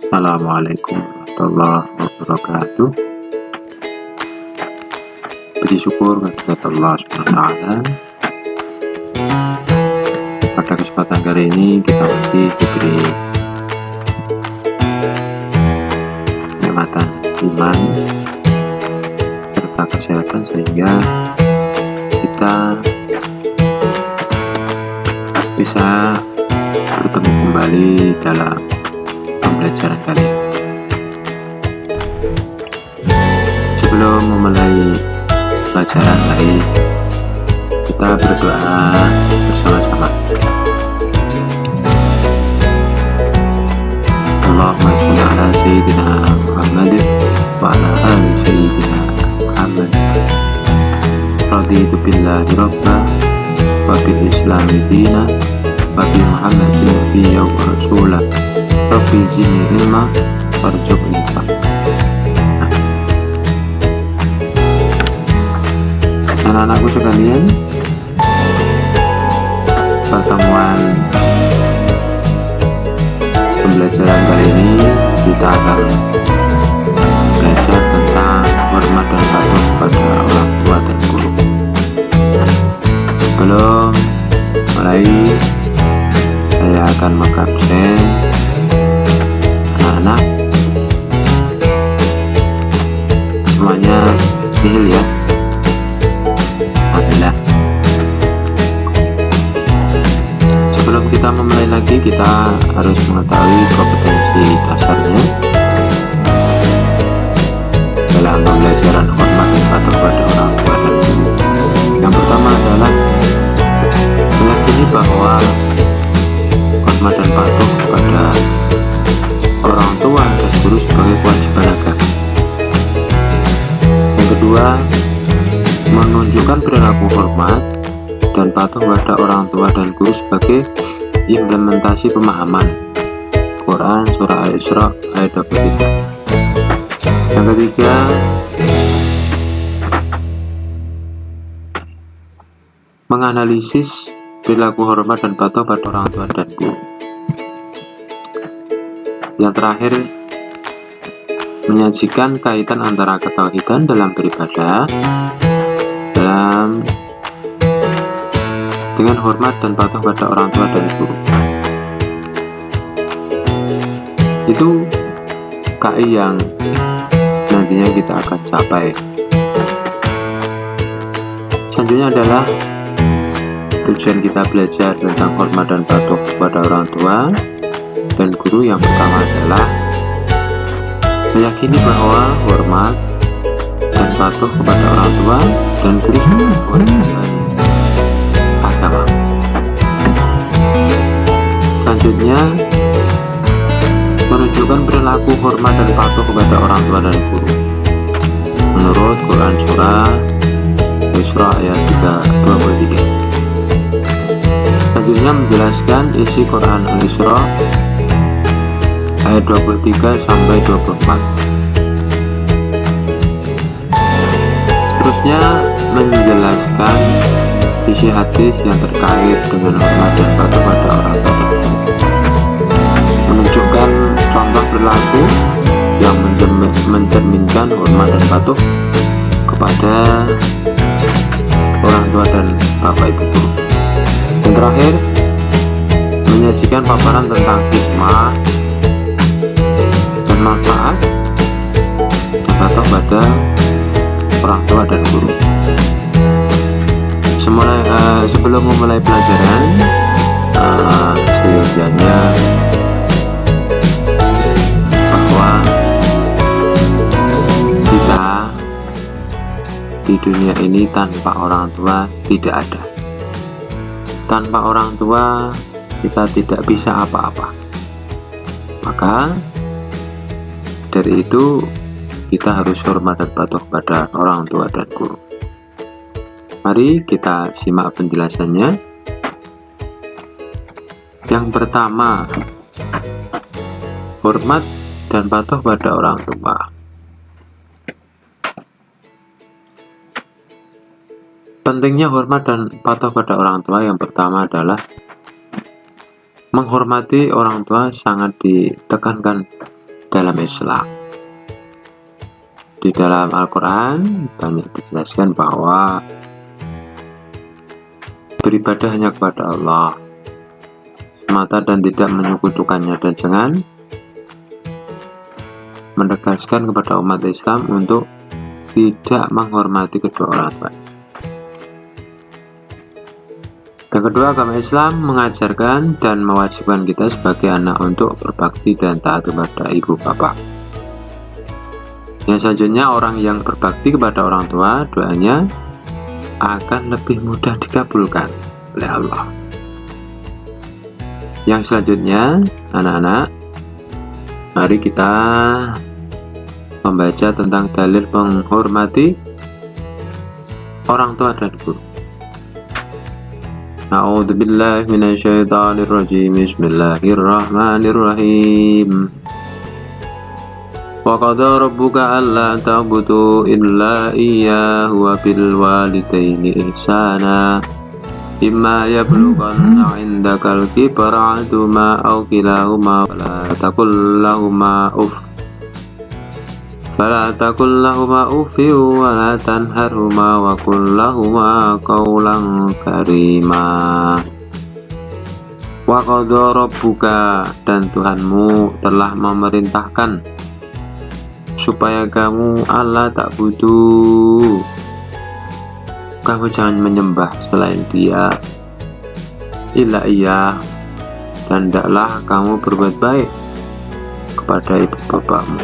Assalamualaikum warahmatullahi wabarakatuh. Puji syukur kepada Allah SWT. Pada kesempatan kali ini kita masih diberi kenikmatan iman serta kesehatan sehingga kita bisa bertemu kembali dalam pembelajaran kali ini. Sebelum memulai pelajaran lain, kita berdoa bersama-sama. Allahumma sholli ala sayyidina Muhammad wa ala ali sayyidina Muhammad. Raditu billahi rabba wa bil islami dina wa bi Muhammadin nabiyya wa rasulah. Rabbi zidni ilma warzuqni fahma. Anak-anakku sekalian, pertemuan pembelajaran kali ini kita akan belajar tentang hormat dan patuh kepada orang tua dan guru. Sebelum mulai, saya akan mengabsen anak-anak semuanya nihil ya. Sebelum kita memulai lagi, kita harus mengetahui kompetensi dasarnya dalam pembelajaran hormat dan patuh kepada orang tua dan guru. Yang pertama adalah meyakini bahwa hormat dan patuh kepada orang tua dan guru sebagai kewajiban agama. Yang kedua, menunjukkan perilaku hormat dan patuh kepada orang tua dan guru sebagai implementasi pemahaman Quran Surah Al-Isra ayat 23. Yang ketiga, menganalisis perilaku hormat dan patuh pada orang tua dan guru. Yang terakhir, menyajikan kaitan antara ketauhidan dalam beribadah dengan hormat dan patuh pada orang tua dan guru. Itu KI yang nantinya kita akan capai. Selanjutnya adalah tujuan kita belajar tentang hormat dan patuh kepada orang tua dan guru. Yang pertama adalah meyakini bahwa hormat dan patuh kepada orang tua dan guru sebagai kewajiban agama. Selanjutnya, menunjukkan perilaku hormat dan patuh kepada orang tua dan guru menurut Quran Surah Al-Isra ayat 23. Selanjutnya, menjelaskan isi Quran Al-Isra ayat 23 sampai 24. Seterusnya, menjelaskan isi hadis yang terkait dengan hormat dan patuh pada orang tua dan guru, menunjukkan contoh perilaku yang mencerminkan hormat dan patuh kepada orang tua dan bapak ibu guru. Dan terakhir, menyajikan paparan tentang hikmah dan manfaat patuh pada orang tua dan guru. Sebelum memulai pelajaran, seyogianya bahwa kita di dunia ini tanpa orang tua tidak ada. Tanpa orang tua kita tidak bisa apa-apa. Maka dari itu kita harus hormat dan patuh kepada orang tua dan guru. Mari kita simak penjelasannya. Yang pertama, hormat dan patuh pada orang tua. Pentingnya hormat dan patuh pada orang tua yang pertama adalah menghormati orang tua sangat ditekankan dalam Islam. Di dalam Al-Quran banyak dijelaskan bahwa beribadah hanya kepada Allah semata dan tidak menyekutukannya, dan jangan menegaskan kepada umat Islam untuk tidak menghormati kedua orang tua. Yang kedua, agama Islam mengajarkan dan mewajibkan kita sebagai anak untuk berbakti dan taat kepada ibu bapak. Yang selanjutnya, orang yang berbakti kepada orang tua, doanya akan lebih mudah dikabulkan oleh Allah. Yang selanjutnya, anak-anak, mari kita membaca tentang dalil menghormati orang tua dan guru. A'udzubillahi minasyaitonirrajim. Bismillahirrahmanirrahim. Wa qada rabbuka alla ta'budu illa iyyahu wa bil walidaini ihsana. Imma yablughanna 'indakal kibara 'aduhuma aw kilahuma fala taqul lahumā uffin wa la tanharhuma wa qul lahumā qawlan karīmā. Wa qada rabbuka, dan Tuhanmu telah memerintahkan supaya kamu Allah tak butuh, kamu jangan menyembah selain Dia, illa Iya, dan hendaklah kamu berbuat baik kepada ibu bapakmu.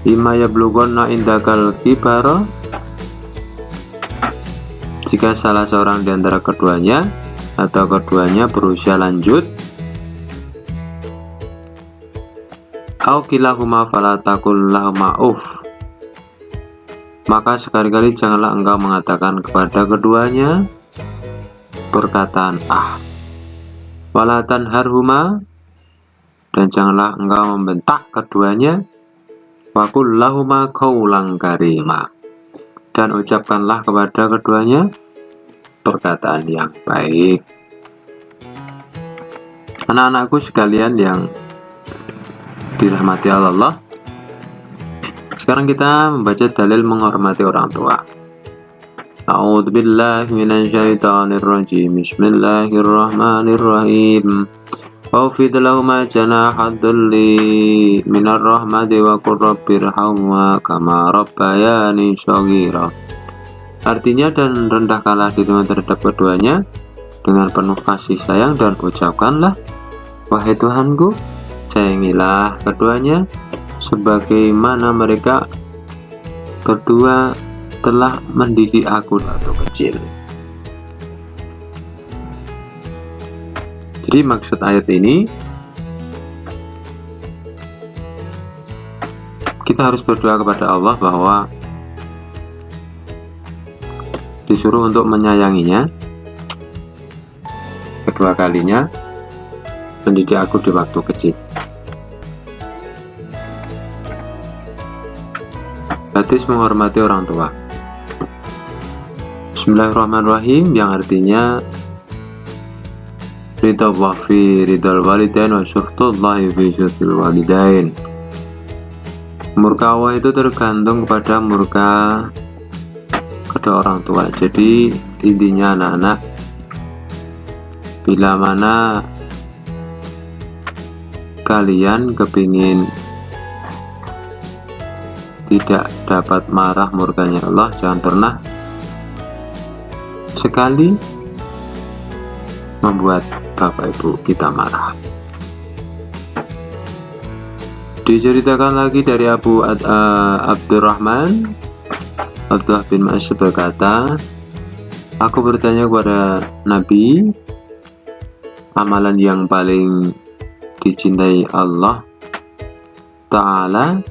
Imma yablughanna indakal kibara, jika salah seorang di antara keduanya atau keduanya berusia lanjut, au kilahuma fala taqul lahumā uff, maka sekali-kali janganlah engkau mengatakan kepada keduanya perkataan ah. Wala tanharhuma, dan janganlah engkau membentak keduanya. Wa qul lahumā qawlan karīmā, dan ucapkanlah kepada keduanya perkataan yang baik. Anak-anakku sekalian yang dirahmati Allah, sekarang kita membaca dalil menghormati orang tua. A'udzubillahi minasyaitonirrajim. Bismillahirrahmanirrahim. Wafid lahuma janahad dhulli minar rahmati wa qur rabbirhamhuma kama rabbayani shaghira. Artinya, dan rendahkanlah dirimu terhadap keduanya dengan penuh kasih sayang, dan ucapkanlah, wahai Tuhanku, sayangilah keduanya sebagaimana mereka berdua telah mendidik aku waktu kecil. Jadi maksud ayat ini, kita harus berdoa kepada Allah bahwa disuruh untuk menyayanginya kedua kalinya, mendidik aku di waktu kecil. Hadis menghormati orang tua. Bismillahirrahmanirrahim, yang artinya ridha fi ridal walidain wa syuhtullahi fi syuhtil walidain. Murka Allah itu tergantung kepada murka kedua orang tua. Jadi intinya anak-anak, bila mana kalian kepingin tidak dapat marah murkanya Allah, jangan pernah sekali membuat bapak ibu kita marah. Diceritakan lagi dari Abu Abdurrahman, Abdullah bin Mas'ud berkata, aku bertanya kepada Nabi, amalan yang paling dicintai Allah Ta'ala.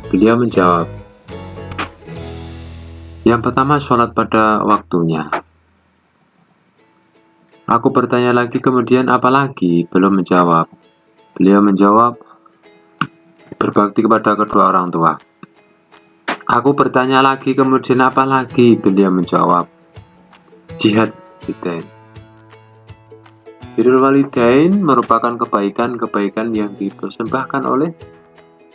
Beliau menjawab, yang pertama sholat pada waktunya. Aku bertanya lagi, kemudian apa lagi? Belum menjawab. Beliau menjawab, berbakti kepada kedua orang tua. Aku bertanya lagi, kemudian apa lagi? Beliau menjawab, jihad fiddin. Birrul walidain merupakan kebaikan-kebaikan yang dipersembahkan oleh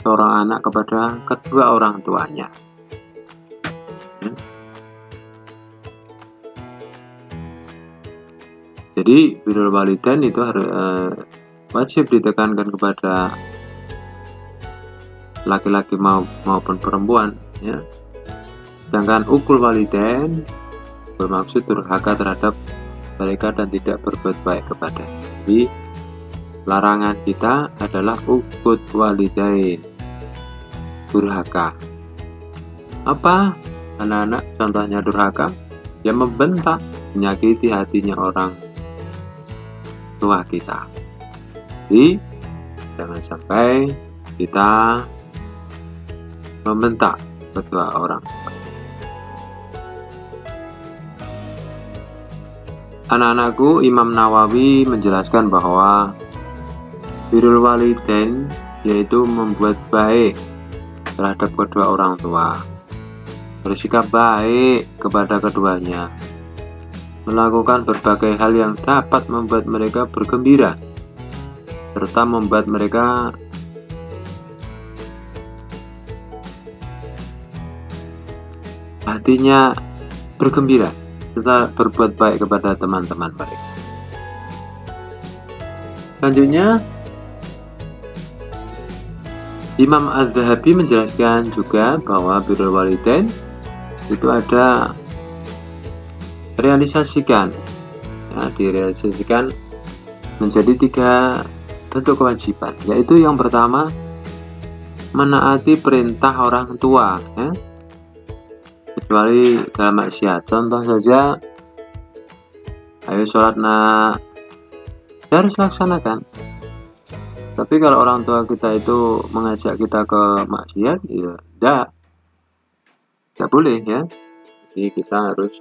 seorang anak kepada kedua orang tuanya. Jadi birrul walidain itu harus wajib ditekankan kepada laki-laki maupun perempuan, ya. Sedangkan ukul walidain bermaksud durhaka terhadap mereka dan tidak berbuat baik kepada. Jadi larangan kita adalah ukul walidain, durhaka. Apa anak-anak contohnya durhaka? Ya membentak, menyakiti hatinya orang tua kita. Jadi jangan sampai kita membentak kedua orang tua. Anak-anakku, Imam Nawawi menjelaskan bahwa birrul walidain yaitu membuat baik terhadap kedua orang tua, bersikap baik kepada keduanya, melakukan berbagai hal yang dapat membuat mereka bergembira, serta membuat mereka hatinya bergembira, serta berbuat baik kepada teman-teman mereka. Selanjutnya, Imam Az-Zahabi menjelaskan juga bahwa birrul walidain itu ada direalisasikan menjadi 3 bentuk kewajiban, yaitu yang pertama menaati perintah orang tua, ya, kecuali dalam maksiat. Contoh saja, ayo sholat nak, ya harus laksanakan. Tapi kalau orang tua kita itu mengajak kita ke maksiat, ya tidak boleh, ya. Jadi kita harus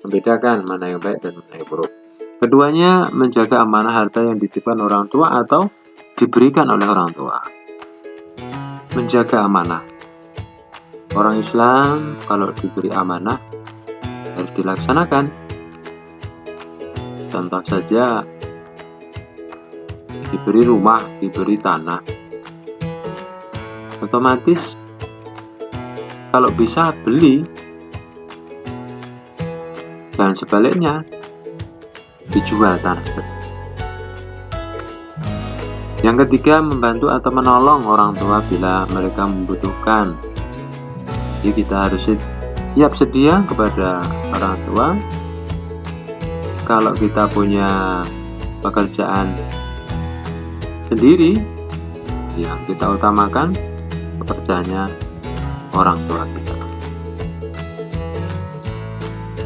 membedakan mana yang baik dan mana yang buruk. Keduanya menjaga amanah harta yang dititipkan orang tua atau diberikan oleh orang tua. Menjaga amanah. Orang Islam kalau diberi amanah harus dilaksanakan. Contoh saja, diberi rumah, diberi tanah, otomatis kalau bisa beli, dan sebaliknya dijual tanah. Yang ketiga, membantu atau menolong orang tua bila mereka membutuhkan. Jadi kita harus siap sedia kepada orang tua. Kalau kita punya pekerjaan sendiri, yang kita utamakan pekerjaannya orang tua kita.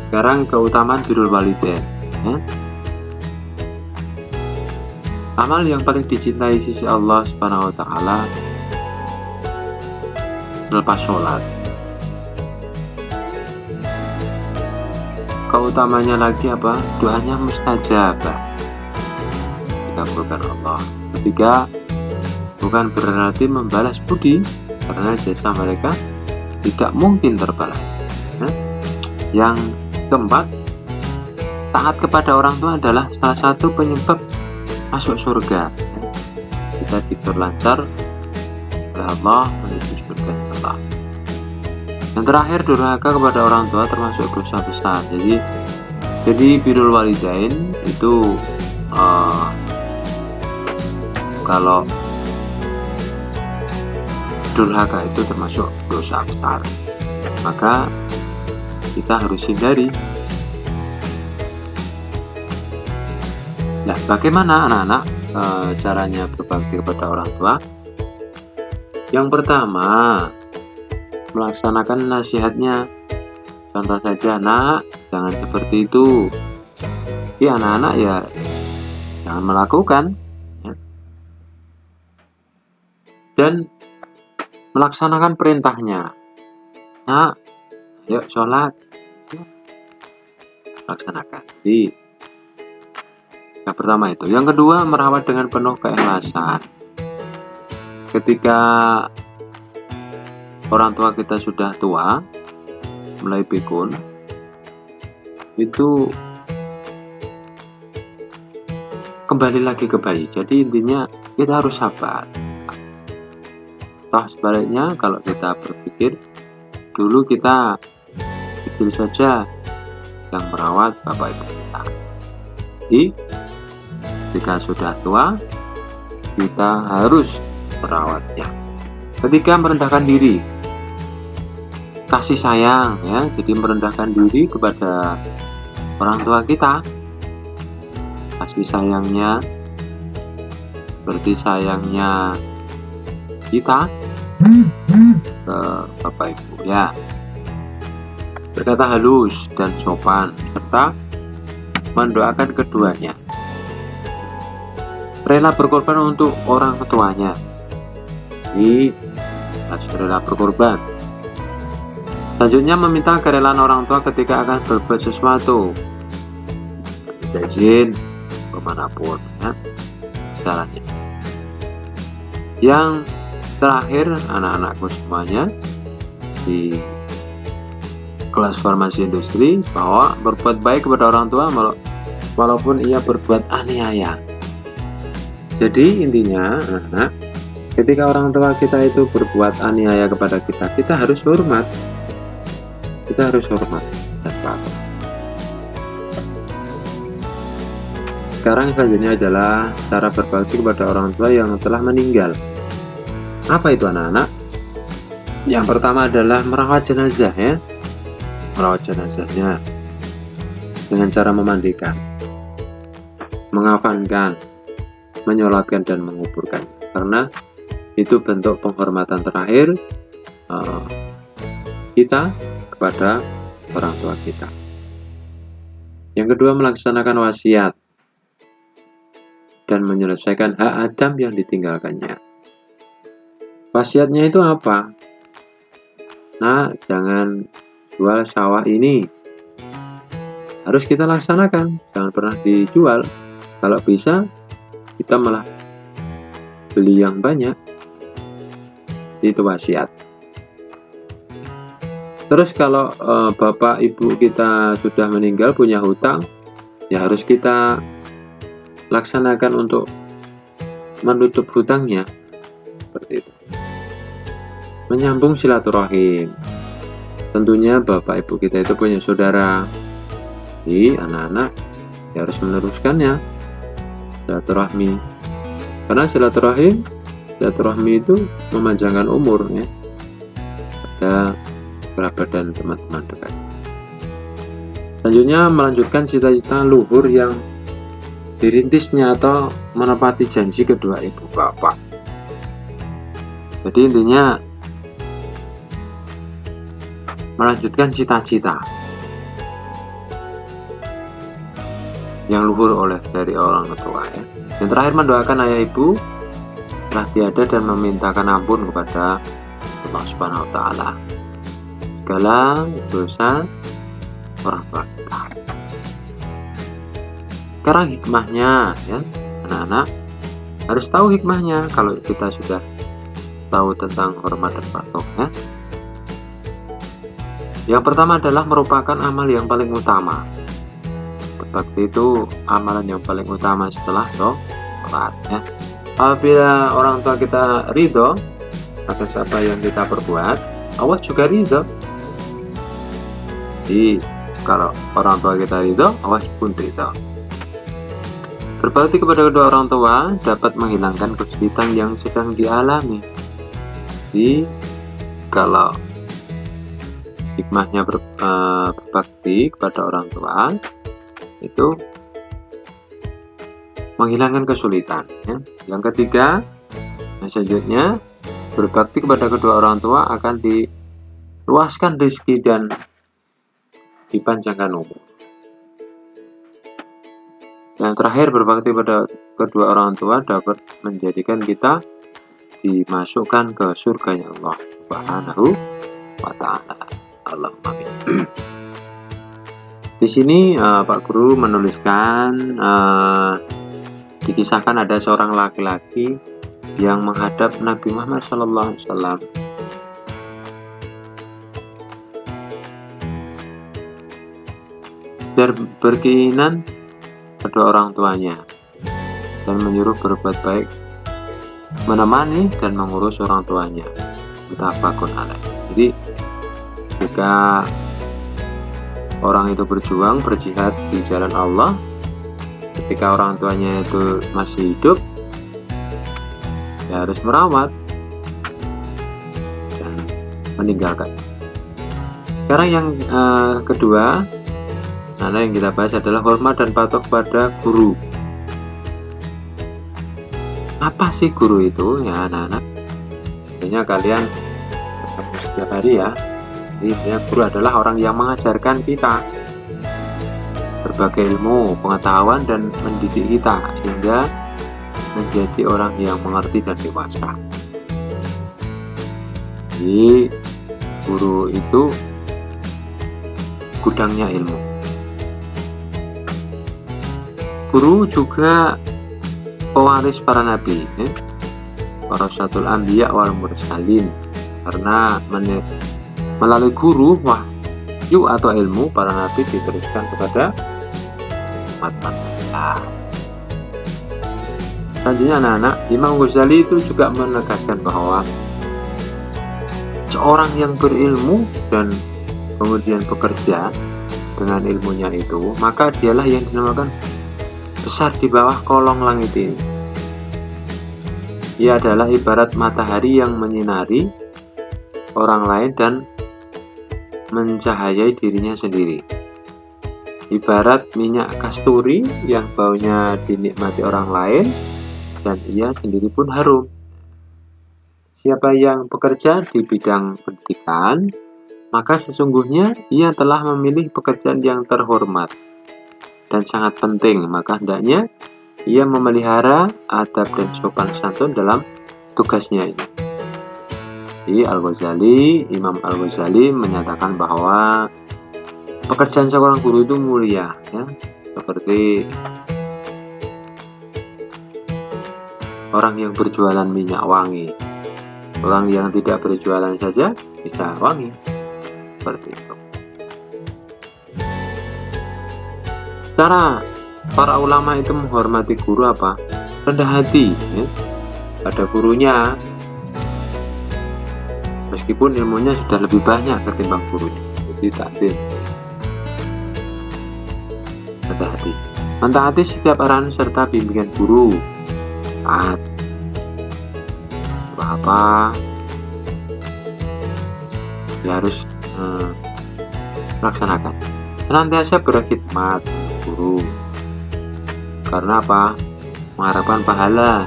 Sekarang keutamaan birrul walidain, ya. Amal yang paling dicintai sisi Allah Subhanahu wa taala lepas sholat. Keutamanya lagi apa? Doanya mustajabah, dikabulkan Allah. Ketiga, bukan berarti membalas budi, karena jasa mereka tidak mungkin terbalas. Yang keempat, taat kepada orang tua adalah salah satu penyebab masuk surga. Kita diperlancar oleh Allah menuju surga Allah. Yang terakhir, durhaka kepada orang tua termasuk dosa besar. Jadi birrul walidain itu kalau durhaka itu termasuk dosa besar, maka kita harus hindari. Nah, bagaimana anak-anak caranya berbakti kepada orang tua? Yang pertama, melaksanakan nasihatnya. Contoh saja, nak, jangan seperti itu. Jadi anak-anak ya jangan melakukan, ya. Dan melaksanakan perintahnya. Nak, yuk sholat, laksanakan. Jadi yang pertama itu. Yang kedua, merawat dengan penuh keikhlasan. Ketika orang tua kita sudah tua, mulai pikun, itu kembali lagi ke bayi. Jadi intinya kita harus sabar. Toh sebaliknya kalau kita berpikir dulu kita kecil saja yang merawat bapak ibu kita. Jadi jika sudah tua kita harus merawatnya. Ketiga, merendahkan diri, kasih sayang ya. Jadi merendahkan diri kepada orang tua kita, kasih sayangnya seperti sayangnya kita ke bapak ibu ya. Berkata halus dan sopan serta mendoakan keduanya. Rela berkorban untuk orang tuanya. Jadi harus rela berkorban. Selanjutnya meminta kerelaan orang tua ketika akan berbuat sesuatu. Minta izin kemanapun ya, caranya. Yang terakhir, anak-anakku semuanya di kelas farmasi industri, bahwa berbuat baik kepada orang tua walaupun ia berbuat aniaya. Jadi intinya anak-anak, ketika orang tua kita itu berbuat aniaya kepada kita, kita harus hormat. Kita harus hormat dan patuh. Sekarang selanjutnya adalah cara berbakti kepada orang tua yang telah meninggal. Apa itu anak-anak? Yang pertama adalah merawat jenazah ya. Merawat jenazahnya dengan cara memandikan, mengafankan, menyolatkan dan menguburkan. Karena itu bentuk penghormatan terakhir kita kepada orang tua kita. Yang kedua, melaksanakan wasiat dan menyelesaikan hak Adam yang ditinggalkannya. Wasiatnya itu apa? Nah, jangan jual sawah ini. Harus kita laksanakan, jangan pernah dijual. Kalau bisa, kita malah beli yang banyak. Itu wasiat. Terus kalau bapak ibu kita sudah meninggal, punya hutang, ya harus kita laksanakan untuk menutup hutangnya. Seperti itu. Menyambung silaturahim. Tentunya bapak ibu kita itu punya saudara. Jadi anak-anak ya harus meneruskannya, silaturahmi. Karena silaturahmi itu memanjangkan umur ya. Pada kerabat dan teman-teman dekat. Selanjutnya melanjutkan cita-cita luhur yang dirintisnya atau menepati janji kedua ibu bapak. Jadi intinya melanjutkan cita-cita yang luhur dari orang tua ya. Yang terakhir, mendoakan ayah ibu telah tiada dan memintakan ampun kepada Allah Subhanahu wa taala segala dosa orang tua kita. Sekarang hikmahnya ya, anak-anak harus tahu hikmahnya kalau kita sudah tahu tentang hormat dan patuh ya. Yang pertama adalah merupakan amal yang paling utama. Berbakti itu amalan yang paling utama setelah sholat ya. Apabila orang tua kita ridho atas apa yang kita perbuat, Allah juga ridho. Jadi kalau orang tua kita ridho, Allah pun ridho. Berbakti kepada kedua orang tua dapat menghilangkan kesulitan yang sedang dialami. Jadi kalau hikmahnya berbakti kepada orang tua itu menghilangkan kesulitan ya. Yang ketiga, selanjutnya berbakti kepada kedua orang tua akan diluaskan rezeki dan dipanjangkan umur. Yang terakhir, berbakti pada kedua orang tua dapat menjadikan kita dimasukkan ke surganya Allah Subhanahu wa taala. Allahumma amin. Di sini Pak Guru menuliskan dikisahkan ada seorang laki-laki yang menghadap Nabi Muhammad SAW. Berkeinginan kedua orang tuanya. dan menyuruh berbuat baik, menemani dan mengurus orang tuanya. Muttafaqun alaih. Jadi jika orang itu berjuang, berjihad di jalan Allah, ketika orang tuanya itu masih hidup, ya harus merawat dan meninggalkan. Sekarang yang kedua, yang kita bahas adalah hormat dan patuh kepada guru. Apa sih guru itu ya anak-anak? Biasanya kalian setiap hari ya. Jadi guru adalah orang yang mengajarkan kita berbagai ilmu, pengetahuan dan mendidik kita sehingga menjadi orang yang mengerti dan dewasa. Jadi guru itu gudangnya ilmu. Guru juga pewaris para nabi, warasatul anbiya wal mursalin, karena melalui guru wahyu atau ilmu para nabi diteruskan kepada umat manusia. Selanjutnya anak-anak, Imam Ghazali itu juga menegaskan bahwa seorang yang berilmu dan kemudian bekerja dengan ilmunya itu, maka dialah yang dinamakan besar di bawah kolong langit ini. Ia adalah ibarat matahari yang menyinari orang lain dan mencahayai dirinya sendiri. Ibarat minyak kasturi yang baunya dinikmati orang lain dan ia sendiri pun harum. Siapa yang bekerja di bidang pendidikan, maka sesungguhnya ia telah memilih pekerjaan yang terhormat dan sangat penting, maka hendaknya ia memelihara adab dan sopan santun dalam tugasnya ini. Jadi Imam Al-Ghazali menyatakan bahwa pekerjaan seorang guru itu mulia, ya, seperti orang yang berjualan minyak wangi. Orang yang tidak berjualan saja bisa wangi, seperti itu. Cara para ulama itu menghormati guru apa? Rendah hati ya, pada gurunya, meskipun ilmunya sudah lebih banyak ketimbang gurunya. Jadi takdir, rendah hati, mentaati setiap arahan serta bimbingan guru. Taat apa ya harus laksanakan. Senantiasa berkhidmat guru, karena apa? Mengharapkan pahala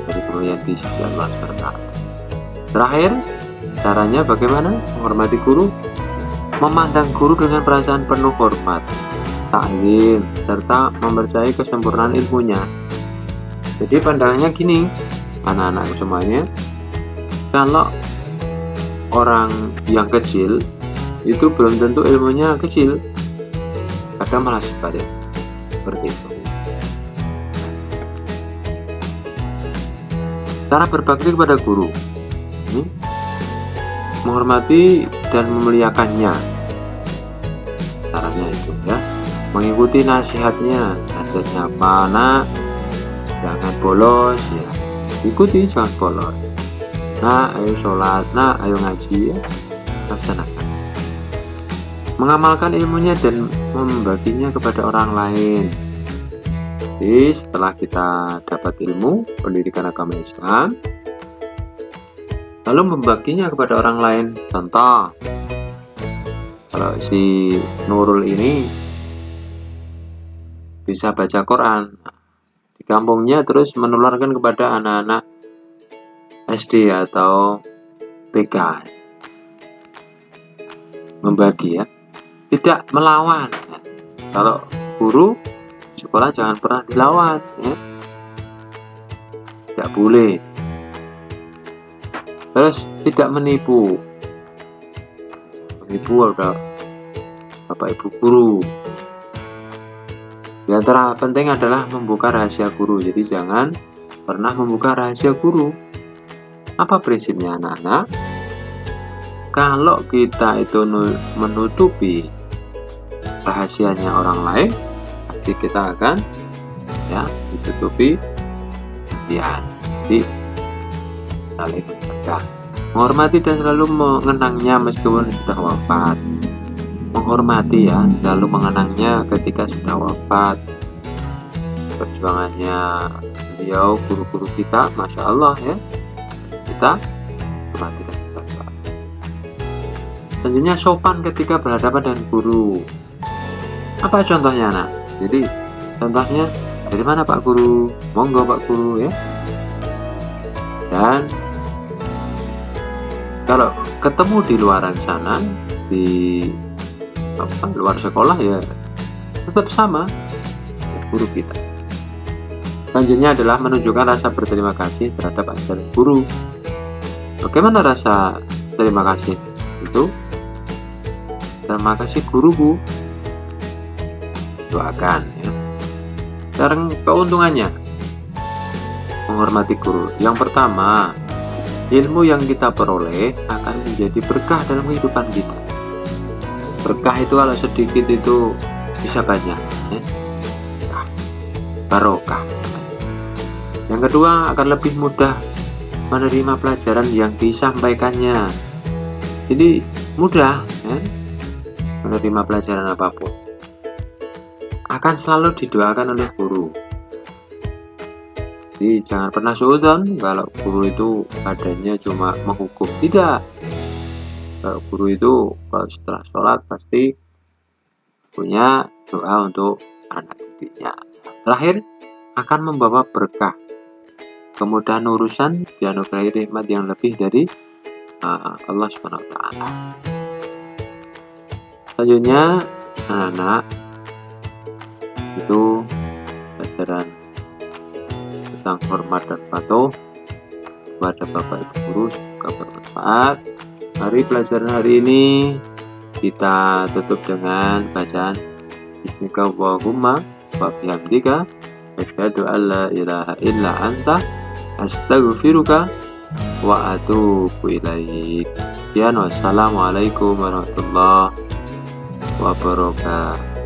dari guru yang di sisi Allah SWT. Terakhir, caranya bagaimana menghormati guru? Memandang guru dengan perasaan penuh hormat, takzim, serta mempercayai kesempurnaan ilmunya. Jadi pandangannya gini, anak-anak semuanya, kalau orang yang kecil itu belum tentu ilmunya kecil, kadang malah sebalik, seperti itu. Cara berbakti kepada guru, menghormati dan memuliakannya. Caranya itu ya, mengikuti nasihatnya apa? Nak, jangan bolos ya, ikuti, jangan bolos. Nah, ayo sholat, nah, ayo ngaji ya, laksanakan. Mengamalkan ilmunya dan membaginya kepada orang lain. Jadi setelah kita dapat ilmu pendidikan agama Islam, lalu membaginya kepada orang lain. Contoh, kalau si Nurul ini bisa baca Quran di kampungnya, terus menularkan kepada anak-anak SD atau TK, membagi ya, tidak melawan. Kalau guru sekolah jangan pernah dilawan ya, tidak boleh. Terus tidak menipu ada bapak ibu guru. Di antara penting adalah membuka rahasia guru, jadi jangan pernah membuka rahasia guru. Apa prinsipnya anak-anak? Kalau kita itu menutupi rahasianya orang lain, pasti kita akan ya, ditutupi kemudian. Jadi saling menjaga, menghormati dan selalu mengenangnya meskipun sudah wafat. Menghormati ya, selalu mengenangnya ketika sudah wafat. Perjuangannya beliau, guru-guru kita, Masya Allah ya, kita hormati dan kita doakan. Selanjutnya sopan ketika berhadapan dengan guru. Apa contohnya nak? Jadi contohnya dari mana Pak Guru? Monggo Pak Guru ya. Dan kalau ketemu di luaran sana, di luar sekolah ya tetap sama guru kita. Selanjutnya adalah menunjukkan rasa berterima kasih terhadap ajaran guru. Bagaimana rasa terima kasih itu? Terima kasih guruku, doakan ya. Sekarang keuntungannya menghormati guru. Yang pertama, ilmu yang kita peroleh akan menjadi berkah dalam kehidupan kita. Berkah itu kalau sedikit itu bisa banyak ya. Barokah. Yang kedua, akan lebih mudah menerima pelajaran yang disampaikannya. Jadi mudah ya, menerima pelajaran apapun. Akan selalu didoakan oleh guru. Jadi jangan pernah suudzon kalau guru itu adanya cuma menghukum. Tidak. Kalau guru itu kalau setelah sholat pasti punya doa untuk anak didiknya. Terakhir, akan membawa berkah, kemudahan urusan, dianugerahi nikmat yang lebih dari Allah Subhanahu wa Ta'ala. Selanjutnya, anak-anak itu pelajaran tentang hormat dan patuh kepada Bapak Ibu guru semoga bermanfaat. Mari pelajaran hari ini kita tutup dengan bacaan Bismika Allahumma wa bihamdika asyhadu an la ilaha illa anta astaghfiruka wa atubu ilaik. Wassalamualaikum warahmatullahi wabarakatuh.